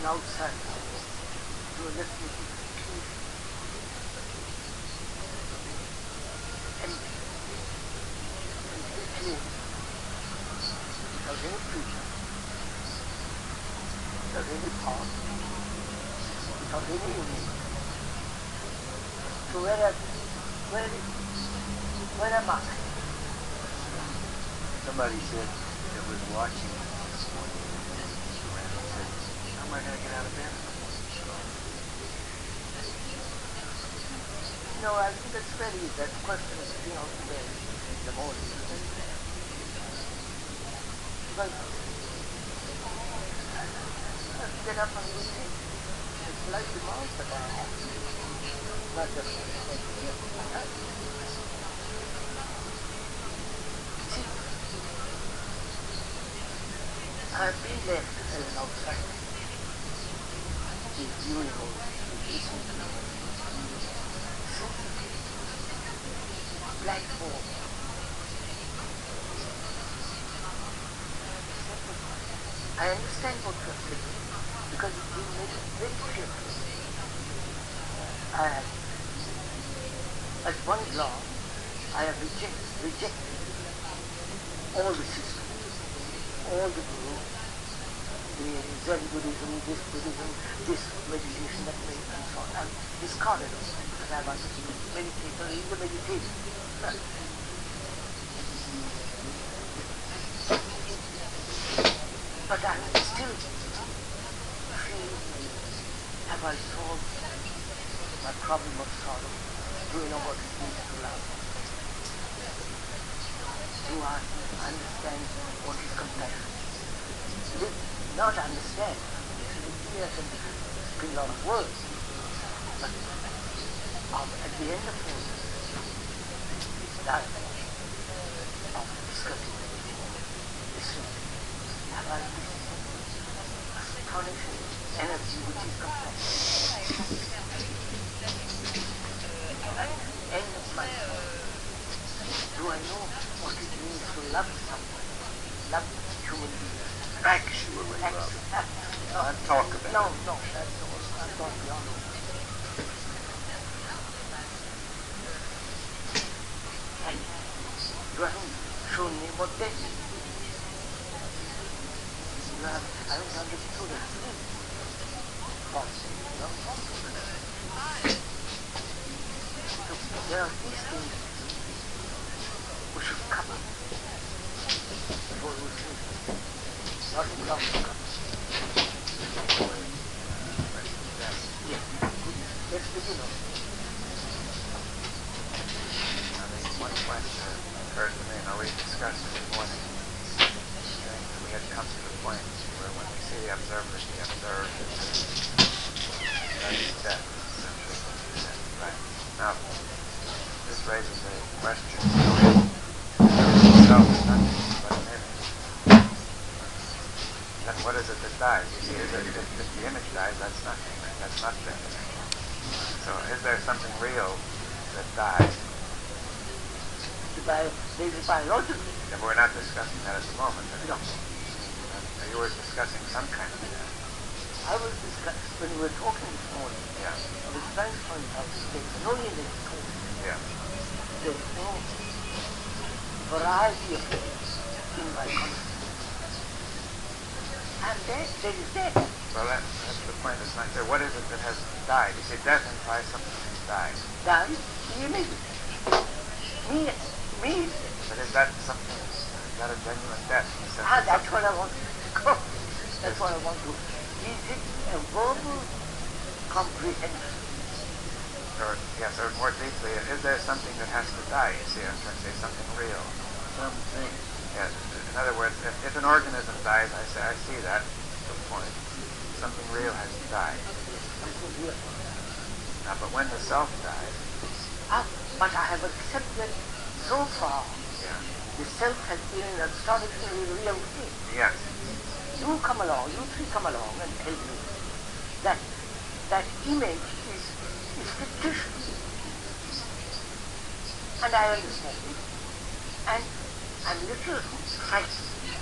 an outsider to a definitive empty and clean, without any future, without any past, without any image. So where am I? Somebody said that was watching this morning, said, how am I going to get out of bed? No, I think that's very easy. That question of getting out of bed in the morning is very fair. Because I have to get up and do things. It's like demands that I have. Not just my life. See, I have been left as an outsider. Viewing all this, listening to it. Black hole. I understand what you're saying because it will make it very clear. I have, at one glance, I have rejected all the systems, all the gurus, the Zen Buddhism, this Buddhism, this meditation, that meditation, and so on. I've discarded it because I've understood meditation is the meditation. But I still feel, have I solved my problem of sorrow? Do you know what it means to love? Do I understand what is compassion? Did not understand. I can speak a lot of words. But at the end of all this dialogue of discussing, listening, have I this astonishing energy which is compassion. At the end of my life, do I know what it means to love someone, love human beings? Actually love. Not talk about it. No, that's all. I've gone beyond all that. And you haven't shown me what that is. I haven't understood it. So there are these things we should cover before we finish. Not in long to cover. Yes. Let's begin on it. I mean, one question occurred to me, and we discussed it this morning. We had come to the point where when we see the observer as the observed, that's death, essentially. Right. Now, this raises a question. Self is nothing but an image. Then what is it that dies? You see, if the image dies, that's nothing. That's nothing. So is there something real that dies? There's a biological. Yeah, but we're not discussing that at the moment. No. You were discussing some kind of death. I was discussing, when we were talking this morning, Yeah. I was trying to point out that there's no image talk. Yeah. There's no variety of things in my consciousness. And there is death. Well, that's the point. It's not clear. What is it that has died? You say death implies something has died. Died, the image. Me. But is that something, is that a genuine death? That's what I want to go. That's what I want to. Is it a verbal comprehension? Or more deeply, is there something that has to die? You see, I'm trying to say something real. Something. Yes. In other words, if an organism dies, I see that. Good point. Something real has died. Something real. Now, but when the self dies. But I have accepted so far. Yeah. The self has been an astonishingly real thing. Yes. You three come along and tell me that image is fictitious. And I understand it. And I'm little frightened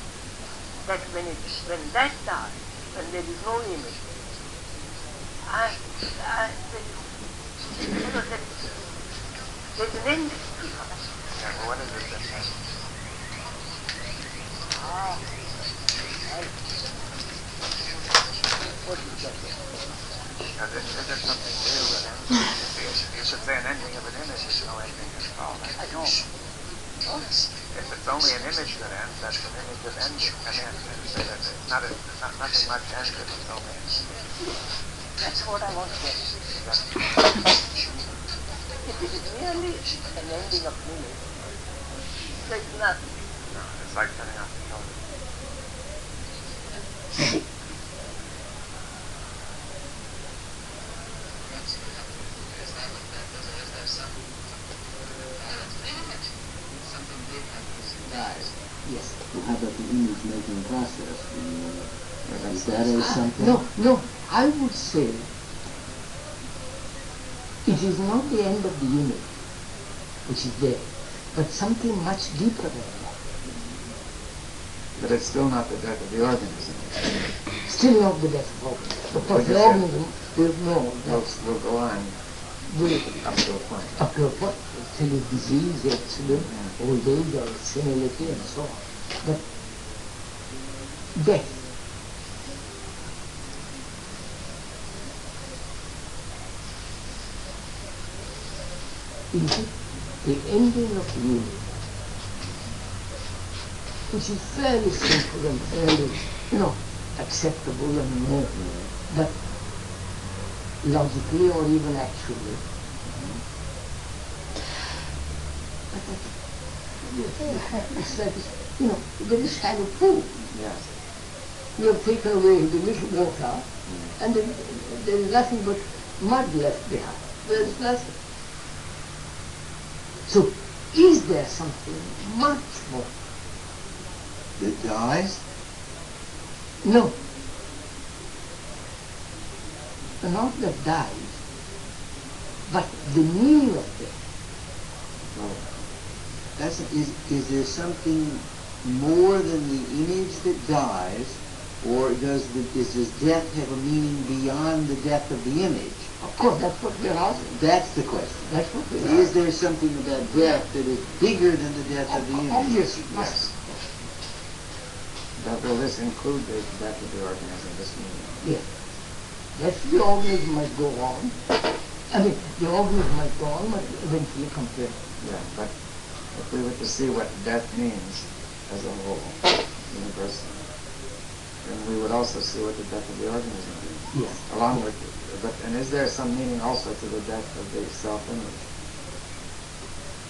that when that dies, when there is no image, There's an ending. Yeah, well, what is it that ends? What is that? Is there something new that ends? You should say an ending of an image is no ending at all. I know. If it's only an image that ends, that's an image of ending. An end. So that it's not nothing much ends if it's only an image. That's what I want to get. If it is merely an ending of an image, there's nothing. No, it's like turning off the television. Yes. Well, how about the image making process? Is that as something? No. I would say it is not the end of the image which is there, but something much deeper than that. But it's still not the death of the organism. Still not the death of the organism. Because the organism will know that We'll go on will up to a point. up to a point, till it's disease, accident, old age or senility and so on. But death, is the ending of the union, which is fairly simple and fairly, acceptable and known, but logically or even actually. It's like, there is shallow pool. Yes. You have taken away the little water, and then there is nothing but mud left behind. There is nothing. So, is there something much more? That dies? No. Not that dies, but the meaning of death. Well, is there something more than the image that dies, or does death have a meaning beyond the death of the image? Of course, that's what we're asking. That's the question. That's what we're asking. Is there something about death that is bigger than the death of the image? Obviously, Yes. Will this include the death of the organism, this meaning? yes. Yes, the organism might go on. I mean, the organism might go on, but eventually come to an end. Yeah, but if we were to see what death means as a whole, universally, then we would also see what the death of the organism means. Yes. Along with it. And is there some meaning also to the death of the self-image?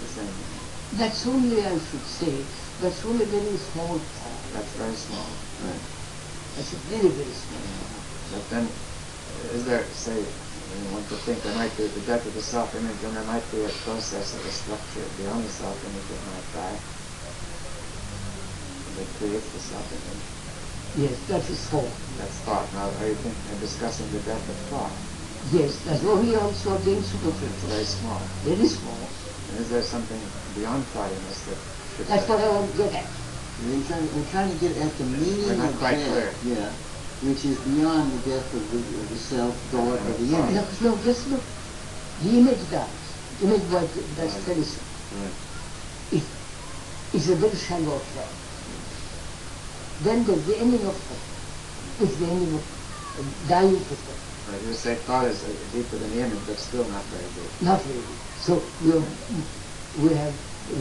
The same meaning. That's only, I should say, that's only a very small part. That's very small. Right. That's a very, very small part. But then, is there, say, one could think there might be the death of the self-image, and there might be a process of a structure beyond the self-image that might die, that creates the self-image. Yes, that is thought. That's thought. Now, are you discussing the death of thought? Yes, that's only also again It's superficial. very small. Very small. And is there something beyond thought in this that should That's what I want to get at. We're trying to get at the meaning We're not of quite death. clear. Yeah. Which is beyond the death of the self, thought, or the image. No, just look. The image dies. Image, that's very simple. Right. It's a very shallow affair. Then there's the ending of thought. It's the ending of dying to thought. Right, you say thought is deeper than the image, but still not very deep. Not really. So we have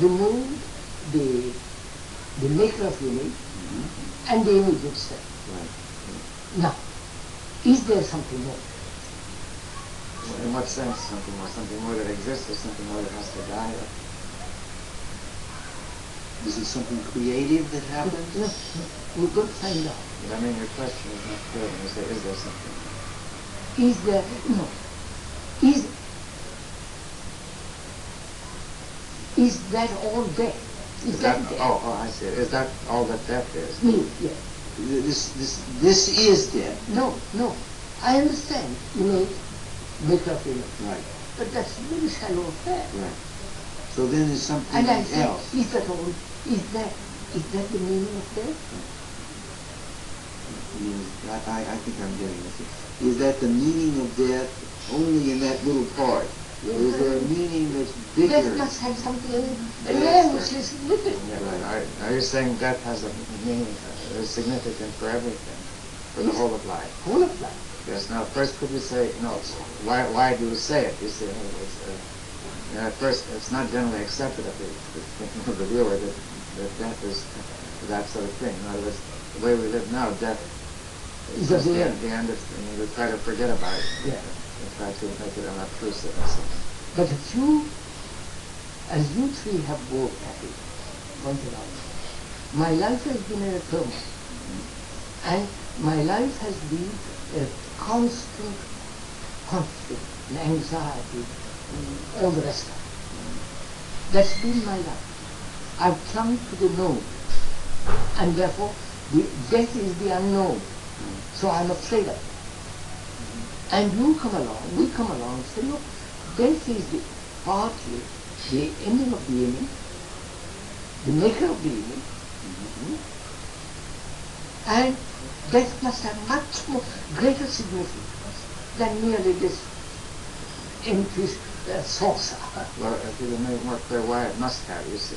removed the maker of the image and the image itself. Right. Now, is there something more? In what sense something more? Something more that exists or something more that has to die? Or? Is it something creative that happens? No, we're going to find out. But I mean, your question is not clear when you say, is there something? Is there, is that all death? Is that death? Oh, I see. Is that all that death is? Yes. This is death. No. I understand. Maker of image. Right. But that's a very shallow affair. Right. So then there's something And I say, else. is that all? Is that the meaning of death? I think I'm getting this. Is that the meaning of death only in that little part? Or is there a meaning that's bigger? Death must have something enormously significant. Yeah, but are you saying death has a meaning, is significant for everything, for the whole of life? Whole of life. Yes. Now, first, could you say no? Why do you say it? You say at first it's not generally accepted of the viewer that death is that sort of thing. In other words, the way we live now, death is Is just the the end. end. And we try to forget about it. Yeah. We try to make it unobtrusive and so on. But as you three have both pointed out, my life has been a turmoil. And my life has been a constant conflict and anxiety and all the rest of it. That's been my life. I've clung to the known. And therefore, the death is the unknown. So I'm afraid of it. And we come along and say, look, death is partly the ending of the image, the maker of the image, and death must have much more greater significance than merely this empty saucer. Well, if you can make it more clear why it must have, you see.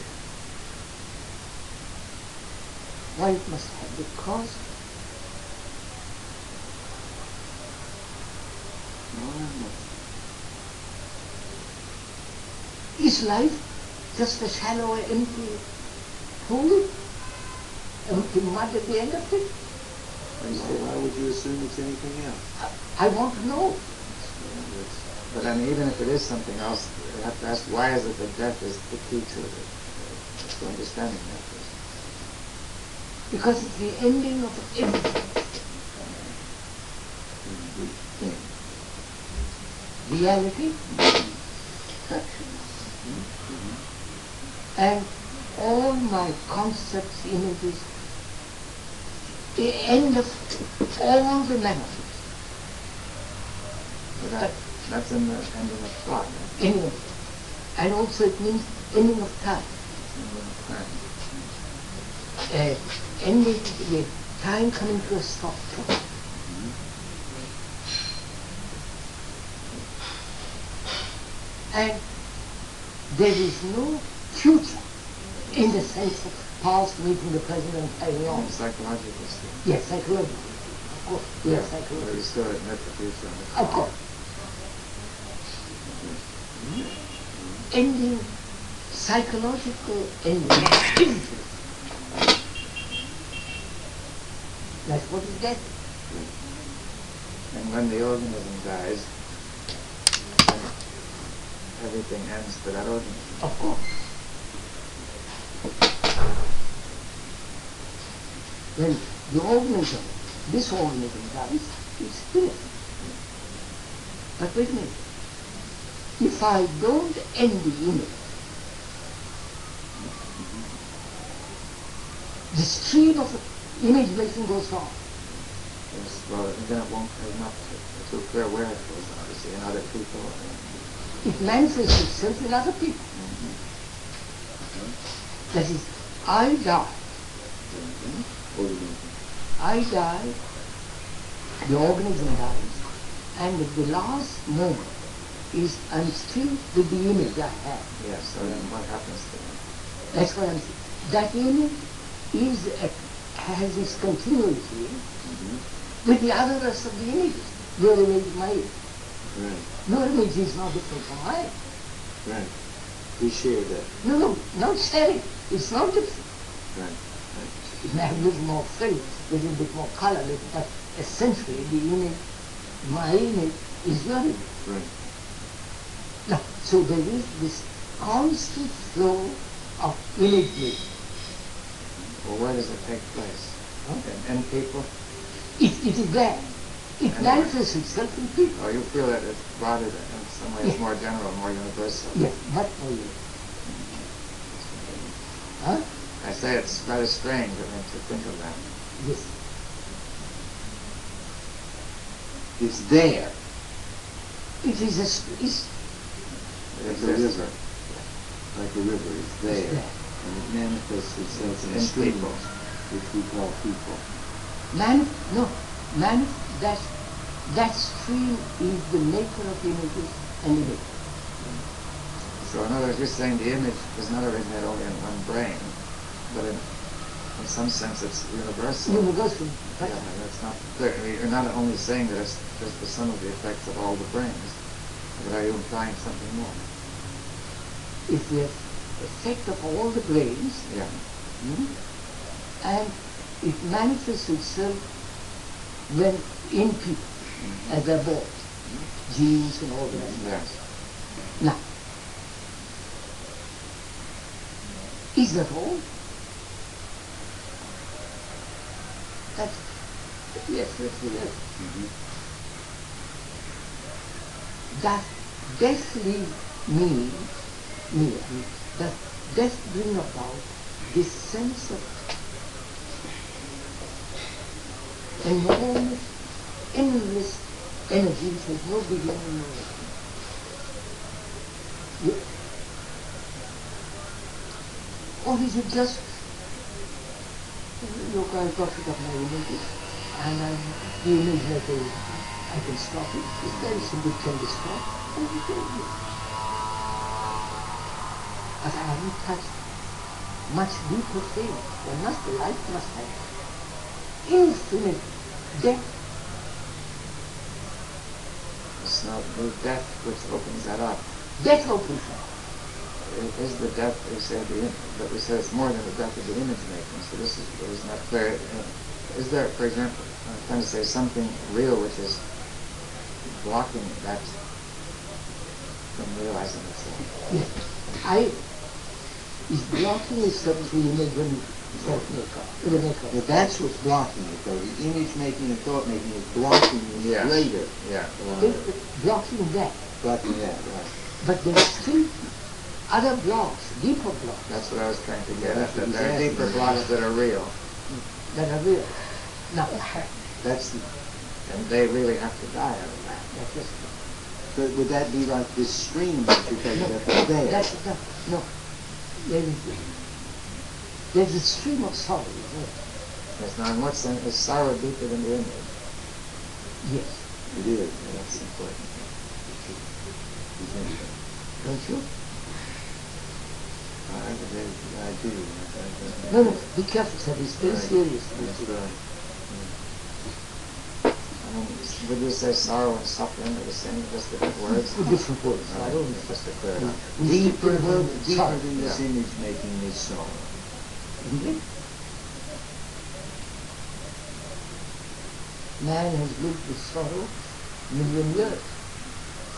Why it must have? Because is life just a shallow, empty pool? Empty mud at the end of it? Why would you assume it's anything else? I want to know. But I mean, even if it is something else, you have to ask why is it that death is the key to understanding that. Because it's the ending of everything. Reality and all my concepts, images, the end of all the memories. But that's in the ending of thought. Right? Ending of, and also it means ending of time. Ending the time coming to a stop. And there is no future in the sense of past meeting the present and carrying on. Psychological stuff. Yes, psychological. Of course. Yes, But psychological. you still admit the future. Of course. Ending, psychological ending. That's what is death. And when the organism dies, everything ends for that organism. Of course. When the organism, this organism dies, it's finished. But wait a minute. If I don't end the image, the stream of image making goes on. Yes, well, then it won't be enough to clear where it goes, obviously, in other people. It manifests itself in other people. That is, I die. I die, the organism dies, and at the last moment is I'm still with the image I have. Yes, so then what happens to it? That's what I'm saying. That image has its continuity with the other rest of the images. Your image is my image. Right. Your image is not different from mine. Right. We share that. No, not sharing. It's not different. Right. It may have a little more fill, a little bit more color, but essentially the image, my image, is your image. Right. Now, so there is this constant flow of image making. Well, where does it take place? In people? It is there. It And manifests itself in people. Or you feel that it's broader, in some ways Yes. more general, more universal? Yes, but for you. Huh? I say it's rather strange, I mean, to think of that. Yes. It's there. It is it's Like a exists. river. Like a river. It's there. there. And it manifests itself in In streams, people. which we call people. No, man, that stream is the maker of images and image. So in other words, you're saying the image does not originate only in one brain, but in some sense it's universal. Universal. Yeah, that's not clear. I mean, you're not only saying that it's just the sum of the effects of all the brains, but are you implying something more? It's the effect of all the brains, Yeah. and it manifests itself when in people, as they're born, genes and all that. Yes. Now, is that all? That's, yes, yes. Does death leave me, does death bring about this sense of enormous, endless energies with no beginning, no end? Or is it just, look, I've got it up my images, and the image maker, I can stop it. It's very simple, it can be stopped, and you can do it. But I haven't touched much deeper things. Life must have infinite depth. It's not the death which opens that up. Death opens up. Is the death, but we said it's more than the death of the image making, so this is not clear. Is there, for example, I'm trying to say something real which is blocking that from realizing itself? Yes. Is blocking itself the image when self-maker. But that's what's blocking it, though. The image making and thought making is blocking it Yes. later. Yeah. Blocking that. Blocking that, right. But there's still other blocks, deeper blocks, That's what I was trying to get That's at. what That he's there are asking. deeper blocks that are real, that are real. Now, That's the, and they really have to die out of that. that's just, but would that be like this stream that you're talking about that's there? that's not, no. There's a stream of sorrow, isn't it? Yes, now in what sense is sorrow deeper than the image? Yes. It is. Yeah, that's important. Don't you? I do. No, be careful, sir. It's very Right. serious. That's right. I mean, would you say sorrow and suffering are the same, just different words? Two different words. I don't know. Just to clear it up. Deeper than than this Yeah. image making is sorrow. Indeed. Man has lived with sorrow a million years.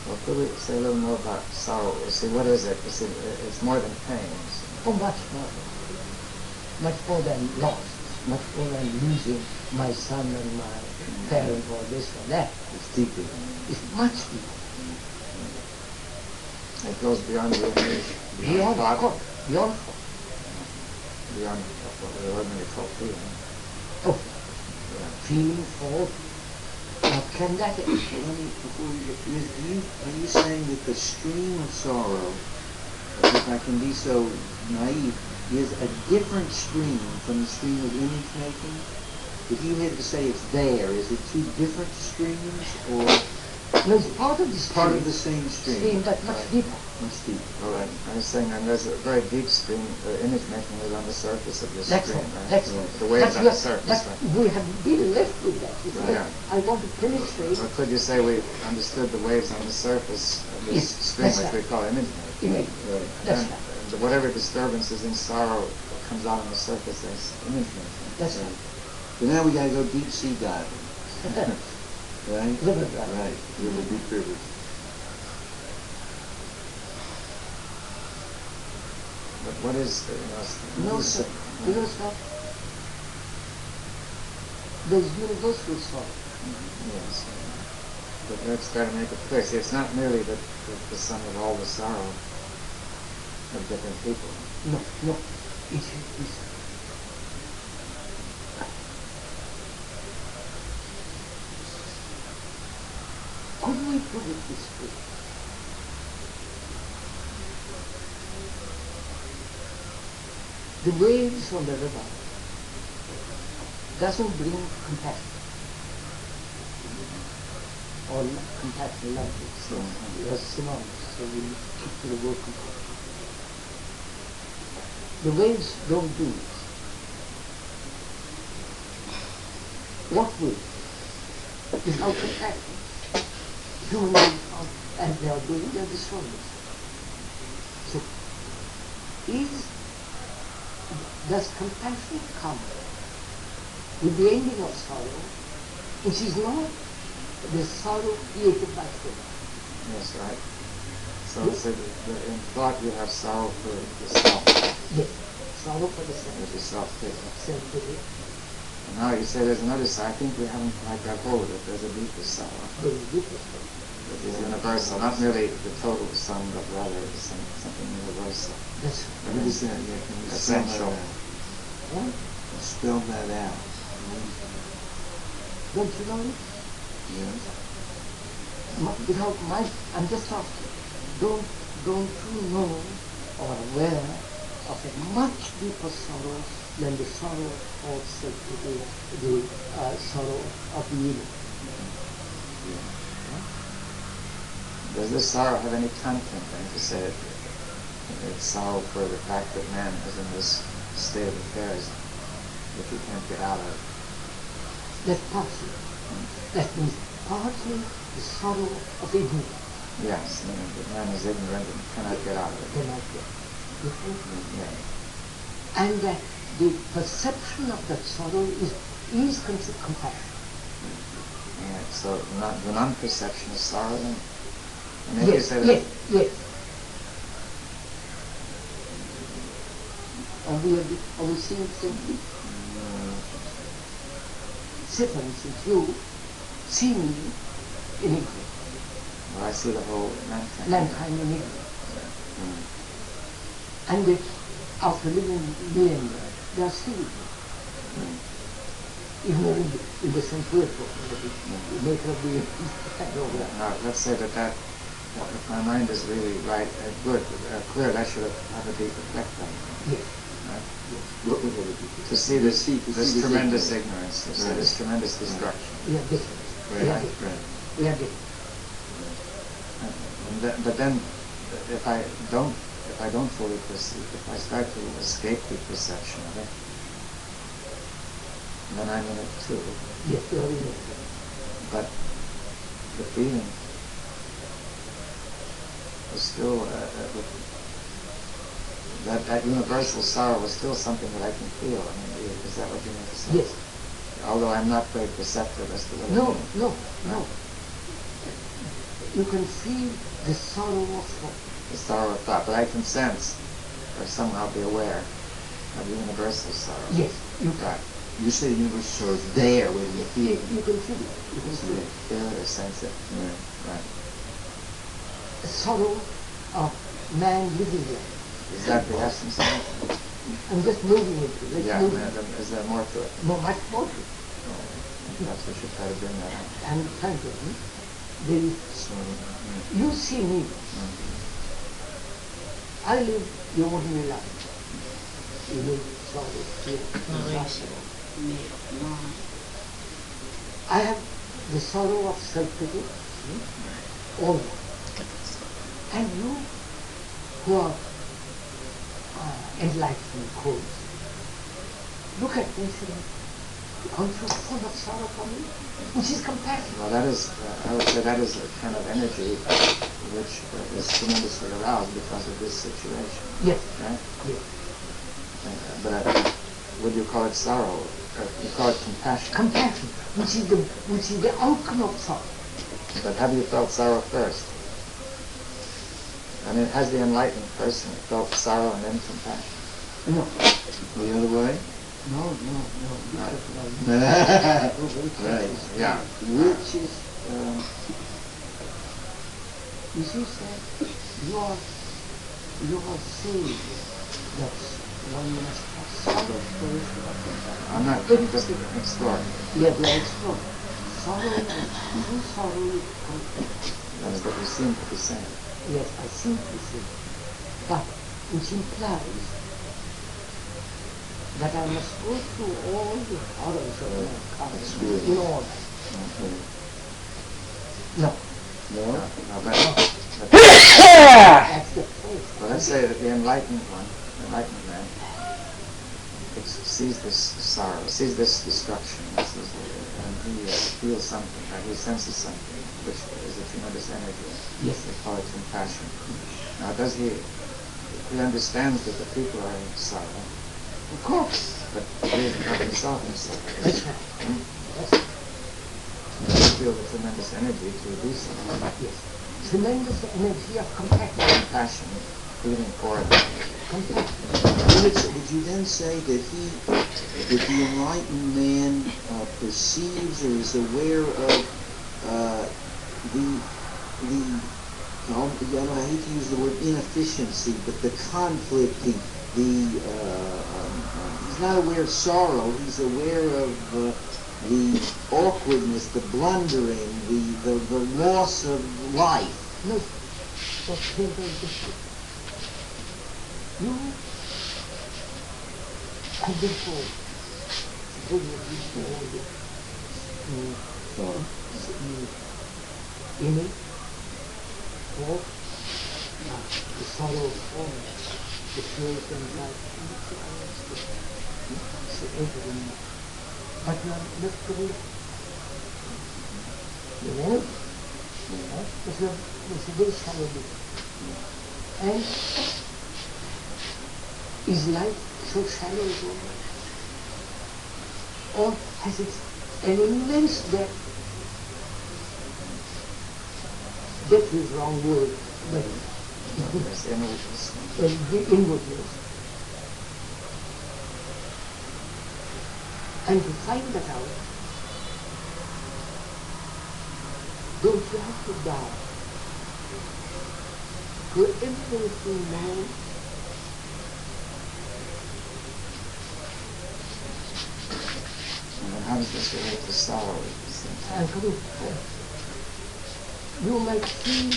Well, could we say a little more about sorrow? You see, what is it? You see, it's more than pains. Oh, much more. Much more than loss. Much more than losing my son and my parent or this or that. It's deeper. It's much deeper. It goes beyond the image, Beyond thought, thought. Beyond thought. beyond what we ordinarily call feeling. Oh, Yeah. feeling, thought. Now, can that Are you saying that the stream of sorrow, if I can be so naive, is a different stream from the stream of image making? If you had to say it's there, is it two different streams or no, it's part of the stream. part of the same stream? But much Right. deeper. Much deeper. All right. I was saying, and there's a very deep stream. Image making is on the surface of this That's stream, right. right? That's So right. the waves But on we the are- surface, But right? we have been left with that. It's like, Yeah. I want to penetrate Or could you say we understood the waves on the surface of this Yes, stream, that's which we right. call image making? image. Right. That's And right. whatever disturbance is in sorrow comes out on the surface as image making. That's right. So now we gotta go deep sea diving. Right? River diving. Right. River, deep rivers. But what is, No, sir. Because there's universal sorrow. yes. But let's try to make it clear. See, it's not merely the sum of all the sorrow of different people. No. It's could we put it this way? The waves on the river doesn't bring compassion. Or compassion, love. So they are synonymous, so we keep to the word compassion. The waves don't do it. What will? Without compassion, human beings are, as they are doing, they are destroying us. So, does compassion come with the ending of sorrow, which is not the sorrow created by sin? Yes, right. So in thought you have sorrow for the self. Yes, sorrow for the self. Which is self-pity. Self-pity. And now you say there's another side. I think we haven't quite got hold of it. There's a deeper sorrow. There is deeper sorrow. That is universal, not merely the total sum, but rather something universal. That's What did you say? Yeah, can you Essential. spell that out? Don't you know it? Yes. Without my, I'm just asking, don't you know or aware of a much deeper sorrow than the sorrow of self-pity, the sorrow of the ego? Does this sorrow have any content then to say it? It's sorrow for the fact that man is in this state of affairs that he can't get out of. That's partly. That means partly the sorrow of ignorance. Yes, the man is ignorant and cannot get out of it. Cannot get. Yeah. And that the perception of that sorrow is compassion. Yeah, so the non-perception of sorrow then? And Yes. Are we seeing something? Say for instance, you see me in ignorance. Well, I see the whole mankind. Mankind in ignorance. And they, after living millennia, they are still ignorant. Even in the same way, the maker of the Now, let's say that if my mind is really right, good, clear, that should have a deep effect on me. Yes. Right? What would have it? To see this tremendous ignorance, to see this tremendous destruction. We are different. We are different. But then, if I don't fully perceive, if I start to escape the perception of it, then I'm in it too. Yes, we are in it. But the feeling is still that universal sorrow is still something that I can feel. I mean, is that what you meant to say? Yes. Although I'm not very perceptive as to what it No. means. You can feel the sorrow of thought. The sorrow of thought, but I can sense or somehow be aware of the universal sorrow. Yes, you can. Right. You say the universal sorrow is there when you feel it. You can feel it. You can feel it. Feel it or sense it. Right. The sorrow of man living there. Is that the essence of it? I'm just moving it. Is there more to it? No, much more to it. Perhaps we should try to bring that out. I'm trying to. You see me. I live the ordinary life. You live sorrow, fear, I have the sorrow of self-pity, all that. And you who are enlightened, cold, look at me and say, aren't you full of sorrow for me? Which is compassion. Well, that is, I would say that is a kind of energy which is tremendously aroused because of this situation. Yes. Right? Yes. But would you call it sorrow? Or you call it compassion? Compassion, which is the outcome of sorrow. But have you felt sorrow first? I mean, has the enlightened person felt sorrow and then compassion? No. The other way? No. Right. Yeah. Which is, you see, sir, you are saying that one must have sorrow first. I'm not just exploring. Yeah, we are exploring. Sorrow is true sorrow is compassion. That's what you seem to be saying. Yes, I seem to say, but which implies that I must go through all the horrors of mankind Experience. in order. Okay. No. No? No, but That's the truth. well, let's say that the enlightened one, the enlightened man, sees this sorrow, sees this destruction, and he feels something, he senses something, which is a tremendous energy. Yes. They call it compassion. Now, he understands that the people are in sorrow, Of course. but he is not himself in sorrow. That's right. That's right. He feels a tremendous energy to do something. Yes. Tremendous energy of compassion. Compassion, feeling for them. Compassion. Would you then say that that the enlightened man perceives or is aware of I hate to use the word inefficiency, but the conflict, he's not aware of sorrow, he's aware of the awkwardness, the blundering, the loss of life. No, that's very, very different. You have been told, image, or the sorrow of form, the fears and anxiety, everything. But you are left to live. You know? It's a very shallow bit. And is life so shallow as always? Or has it an immense depth? Depth is the wrong word, but There's inwardness. the inwardness. And to find that out, don't you have to die to everything man And then how does this relate to sorrow at the same time? and coming you might feel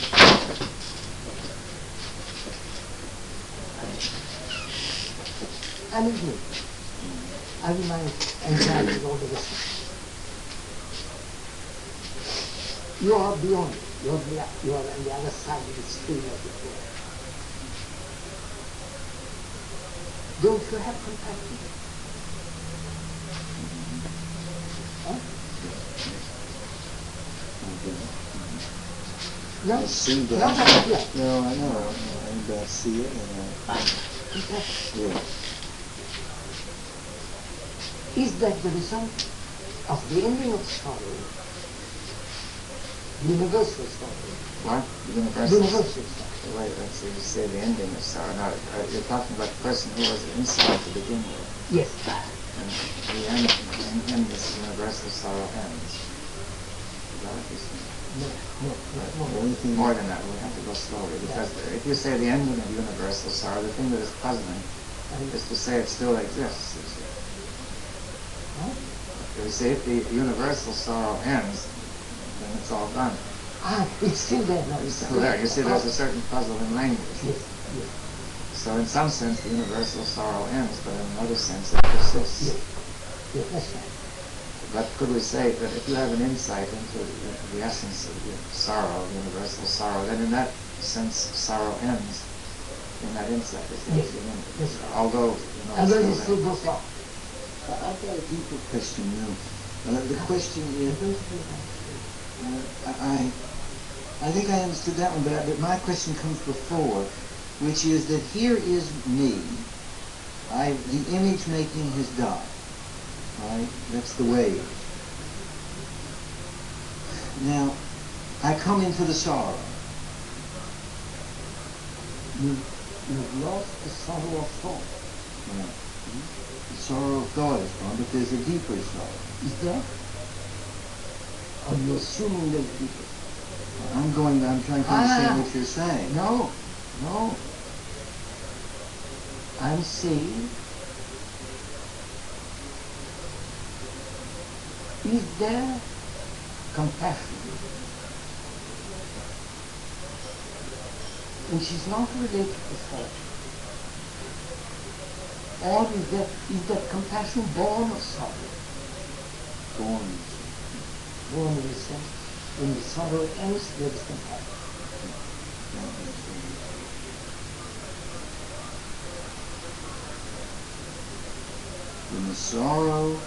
amusement, and my anxiety all the rest. You are beyond it. You are on the other side of the stream of the world. Don't you have compassion? Huh? No, I see that. not that yet. No, I know. I see it. Compassion. Yeah. Is that the result of the ending of sorrow, universal sorrow? What? Universal. Universal sorrow. Wait, let's see, you say the ending of sorrow. Now, you're talking about the person who was inside to begin with. Yes. And the end this universal sorrow ends. Is that what you're saying? No. More than that, we have to go slowly. Because if you say the ending of universal sorrow, the thing that is puzzling is to say it still exists. You see. Huh? If you say if the universal sorrow ends, then it's all done. It's still there now. It's still there. You see, there's a certain puzzle in language. Yes. So in some sense, the universal sorrow ends, but in another sense, it persists. Yes, that's right. But could we say that if you have an insight into the essence of the sorrow, universal sorrow, then in that sense, sorrow ends in that insight. Yes. Yes. Although, And then it it's still still goes on. I've got a deeper question now. The question is, I think I understood that one, but my question comes before, which is that here is me. The image making has done. Right? That's the way. Now, I come into the sorrow. You've lost the sorrow of thought. Right. The sorrow of thought is gone, but there's a deeper sorrow. Is there? Are you assuming there's deeper? I'm trying to understand what you're saying. No. I'm saying, is there compassion which is not related to thought, Or is that compassion born of sorrow? Born. Born in the sense, when the sorrow ends, there is compassion. When the sorrow,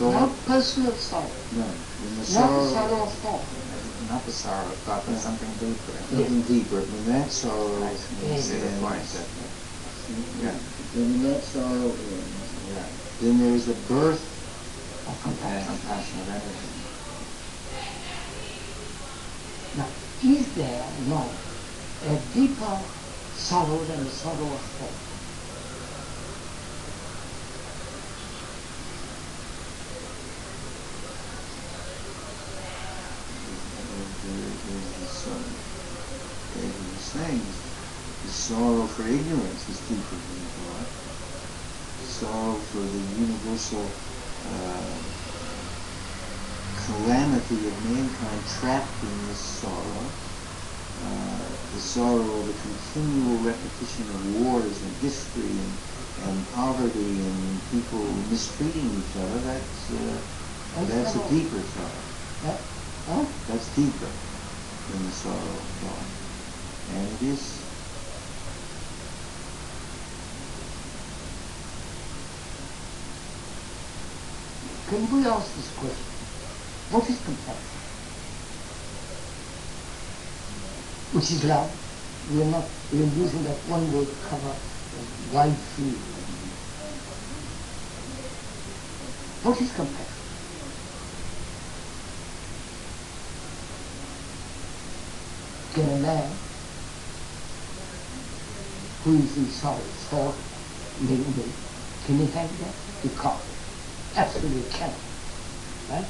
Not personal sorrow. no, when the Not the sorrow of thought. Not the sorrow of thought, but something deeper. something deeper. When that sorrow You see the point ends, that, yeah, when that sorrow ends, yeah, then there is a birth Of compassion. compassion of energy. Now, is there not a deeper sorrow than the sorrow of thought? Saying the sorrow for ignorance is deeper than thought. The sorrow for the universal calamity of mankind trapped in this sorrow, the sorrow of the continual repetition of wars and history and poverty and people mistreating each other, that's a deeper sorrow. Huh? That's deeper than the sorrow of thought. And it is Can we ask this question? What is compassion? Which is love. We are using that one word to cover a wide field. What is compassion? Can a man who is in sorrow, thought, can he have that? He can't. Absolutely cannot. Right?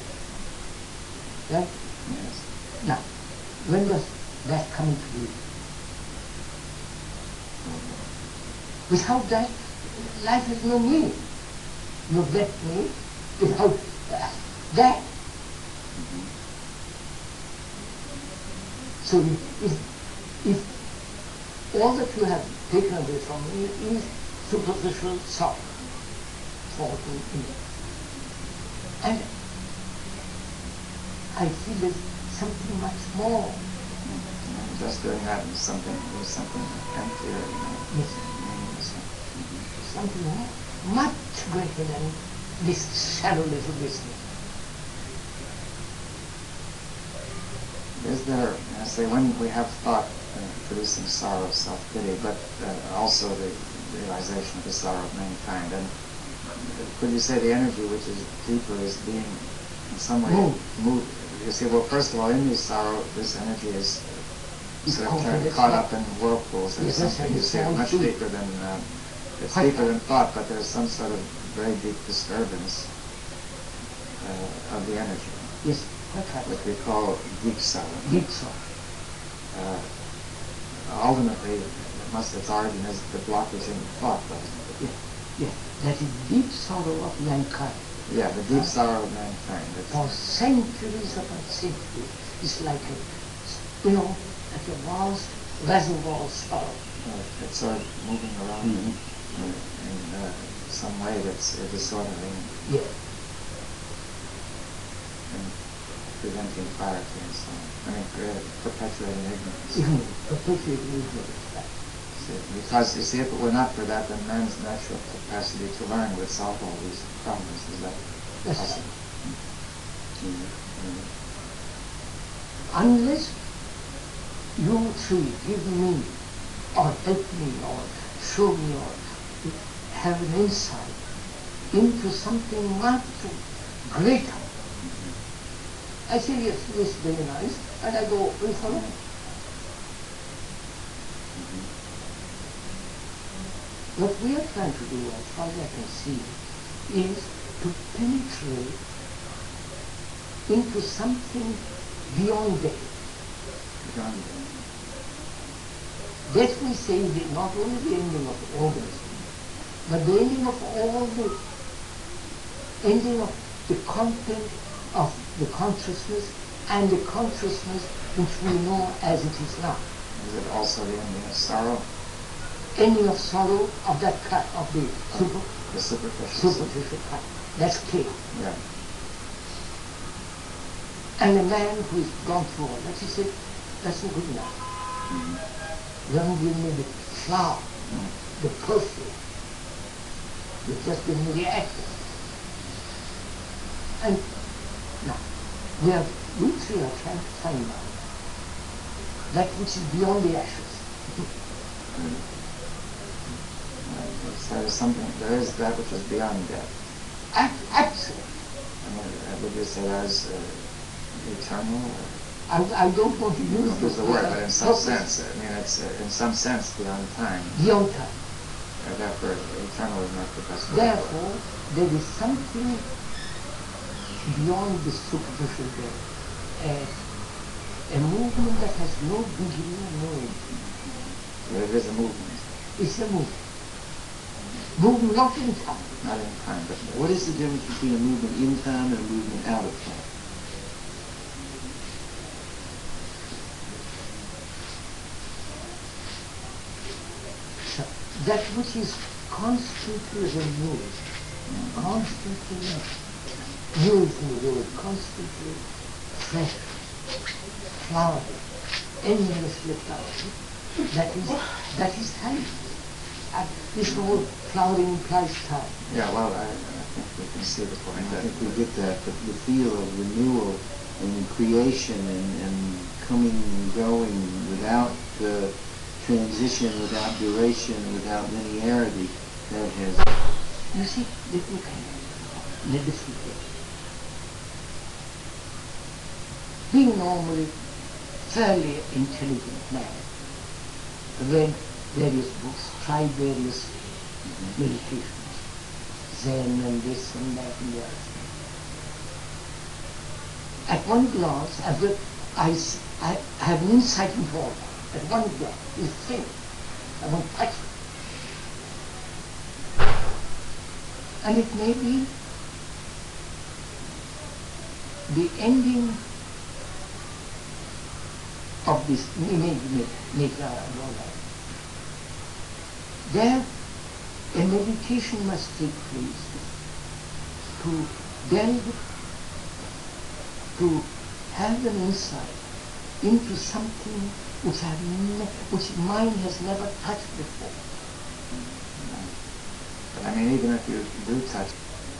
Right? Yes. Now, when does that come into view? Without that, life has no meaning. You get me? Without that. So if all that you have taken away from me is superficial sorrow, thought and and I feel there's something much more. Just doing that is something emptier, Yes. meaningless. Something more, much greater than this shallow little business. Is there, I say, when we have thought producing sorrow, self-pity, but also the realization of the sorrow of mankind, and could you say the energy which is deeper is being in some way moved? You see, well, first of all, in this sorrow, this energy is sort of caught up in whirlpools or something. You see, it's much deeper than, it's deeper than thought, but there's some sort of very deep disturbance of the energy. Yes, quite right. Which we call deep sorrow. Deep sorrow. Ultimately, its origin is the blockage in thought, doesn't it? Yeah. That is deep sorrow of mankind. Yeah, the deep sorrow of mankind. For centuries upon centuries. It's like like a vast reservoir of sorrow. It's sort of moving around in some way that's disordering. Yeah. And preventing clarity and so on. I mean, perpetuating ignorance. Perpetuating ignorance. Because, you see, if it were not for that, then man's natural capacity to learn would solve all these problems. Is that possible? Unless you three give me, or help me, or show me, or have an insight into something much greater, I say, yes, very nice, and I go, we follow. What we are trying to do, as far as I can see, is to penetrate into something beyond death. Beyond death. Death, we say, is not only the ending of the organism, but the ending of all the ending of the content of the consciousness and the consciousness which we know as it is now. Is it also the ending of sorrow? any of sorrow of that kind, of the The superficial. superficial kind. That's clear. Yeah. And a man who's gone through all that, he said, that's not good enough. You haven't given me the flower, the perfume. You've just given me the actor. And now, we three are trying to find out that which is beyond the ashes. There is that which is beyond death. Absolutely. I mean, would you say that is eternal? I don't want to use Use the word, but in some sense, I mean, it's in some sense beyond time. beyond time. And therefore, eternal is not the best word. Therefore, there is something beyond the superficial there. A movement that has no beginning, no end. So it is a movement. It's a movement. Movement not in time. Not in time, but What is the difference between a movement in time and a movement out of time? So that which is constantly renewed, constantly new is the word, constantly fresh, flowering, endlessly flowering. That is time. And this whole flowering implies time. yeah, well, I think we can see the point. I think we get that, the feel of renewal and creation and coming and going without transition, without duration, without linearity. That has. You see, look at it in a different way. Being normally fairly intelligent man, read various books, tried various meditations, Zen and this and that and the other thing. At one glance, I have an insight into all that. At one glance, you think, I want to touch it. And it may be the ending of this nature and all that. There, a meditation must take place to delve, to have an insight into something which mind has never touched before. But I mean, even if you do touch